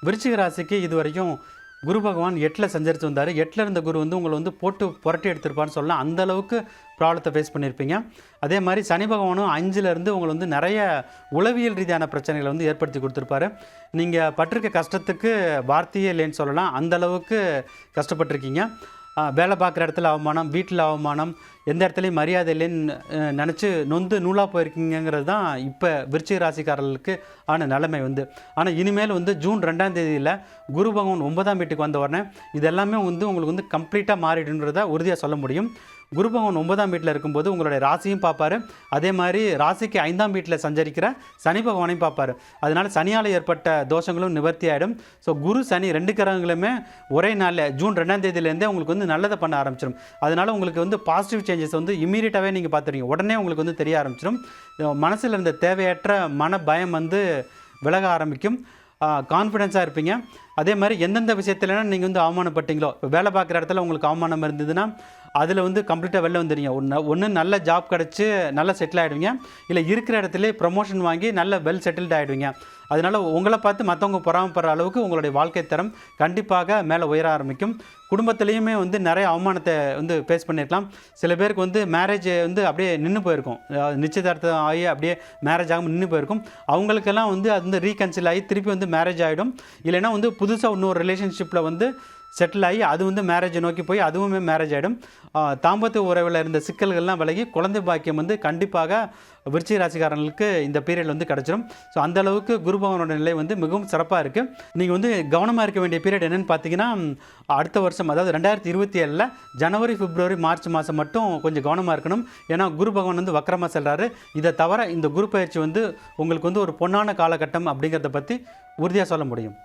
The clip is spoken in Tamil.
விருச்சிக ராசிக்கு இது வரைக்கும் குரு பகவான் 8ல் சஞ்சரித்து வந்தார். 8ல் இருந்த குரு வந்து உங்களை வந்து போட்டு புரட்டி எடுத்திருப்பான்னு சொல்லலாம். அந்தளவுக்கு ப்ராப்ளத்தை ஃபேஸ் பண்ணியிருப்பீங்க. அதே மாதிரி சனி பகவானும் 5லேருந்து உங்களை வந்து நிறைய உளவியல் ரீதியான பிரச்சனைகளை வந்து ஏற்படுத்தி கொடுத்துருப்பாரு. நீங்கள் பட்டிருக்க கஷ்டத்துக்கு வார்த்தையே இல்லைன்னு சொல்லலாம். அந்தளவுக்கு கஷ்டப்பட்டிருக்கீங்க. வேலை பார்க்குற இடத்துல அவமானம், வீட்டில் அவமானம், எந்த இடத்துலையும் மரியாதை இல்லைன்னு நினச்சி நொந்து நூலாக போயிருக்கீங்கிறது தான் இப்போ விருச்சிக ராசிக்காரர்களுக்கு ஆன நிலைமை வந்து. ஆனால் இனிமேல் வந்து ஜூன் 2ஆம் தேதியில் குரு பகவான் 9ஆம் வீட்டுக்கு வந்த உடனே இது எல்லாமே வந்து உங்களுக்கு வந்து கம்ப்ளீட்டாக மாறிடுன்றதை உறுதியாக சொல்ல முடியும். குரு பகவான் 9ஆம் வீட்டில் இருக்கும்போது உங்களுடைய ராசியும் பார்ப்பார். அதே மாதிரி ராசிக்கு 5ஆம் வீட்டில் சஞ்சரிக்கிற சனி பகவானையும் பார்ப்பார். அதனால் சனியால் ஏற்பட்ட தோஷங்களும் நிவர்த்தி ஆகிடும். ஸோ குரு சனி 2 கிரகங்களுமே ஒரே நாளில் ஜூன் 2ஆம் தேதியிலேருந்தே உங்களுக்கு வந்து நல்லதை பண்ண ஆரம்பிச்சிடும். அதனால் உங்களுக்கு வந்து பாசிட்டிவ் சேஞ்சஸ் வந்து இம்மீடியட்டாகவே நீங்கள் பார்த்துருவீங்க. உடனே உங்களுக்கு வந்து தெரிய ஆரம்பிச்சிடும். மனசில் இருந்த தேவையற்ற மன பயம் வந்து விலக ஆரம்பிக்கும். கான்ஃபிடென்ஸாக இருப்பீங்க. அதே மாதிரி எந்தெந்த விஷயத்துலனா நீங்கள் வந்து அவமானப்பட்டீங்களோ, இப்போ வேலை பார்க்குற இடத்துல உங்களுக்கு அவமானம் இருந்ததுன்னா அதில் வந்து கம்ப்ளீட்டாக வெளில வந்துடுங்க. ஒன்று நல்ல ஜாப் கிடச்சி நல்லா செட்டில் ஆகிடுவீங்க. இல்லை இருக்கிற இடத்துல ப்ரமோஷன் வாங்கி நல்ல வெல் செட்டில்டு ஆகிடுவீங்க. அதனால் உங்களை பார்த்து மற்றவங்க பொறாமப்படுற அளவுக்கு உங்களுடைய வாழ்க்கை தரம் கண்டிப்பாக மேலே உயர ஆரம்பிக்கும். குடும்பத்துலேயுமே வந்து நிறைய அவமானத்தை வந்து ஃபேஸ் பண்ணியிருக்கலாம். சில பேருக்கு வந்து மேரேஜ் வந்து அப்படியே நின்று போயிருக்கும். நிச்சயதார்த்தம் ஆகி அப்படியே மேரேஜ் ஆகாமல் நின்று போயிருக்கும். அவங்களுக்கெல்லாம் வந்து அது வந்து ரீகன்சில் ஆகி திருப்பி வந்து மேரேஜ் ஆகிடும். இல்லைனா வந்து புதுசாக இன்னொரு ரிலேஷன்ஷிப்பில் வந்து செட்டில் ஆகி அது வந்து மேரேஜை நோக்கி போய் அதுவுமே மேரேஜ் ஆகிடும். தாம்பத்திய உறவில் இருந்த சிக்கல்கள்லாம் விலகி குழந்தை பாக்கியம் வந்து கண்டிப்பாக விருச்சிக ராசிக்காரர்களுக்கு இந்த பீரியட் வந்து கிடச்சிடும். ஸோ அந்தளவுக்கு குரு பகவானோட நிலை வந்து மிகவும் சிறப்பாக இருக்குது. நீங்கள் வந்து கவனமாக இருக்க வேண்டிய பீரியட் என்னென்னு பார்த்தீங்கன்னா, அடுத்த வருஷம் அதாவது 2027 ஜனவரி, பிப்ரவரி, மார்ச் மாதம் மட்டும் கொஞ்சம் கவனமாக இருக்கணும். ஏன்னா குரு பகவான் வந்து வக்கரமாக செல்கிறாரு. இதை தவிர இந்த குரு பயிற்சி வந்து உங்களுக்கு வந்து ஒரு பொன்னான காலகட்டம் அப்படிங்கிறத பற்றி உறுதியாக சொல்ல முடியும்.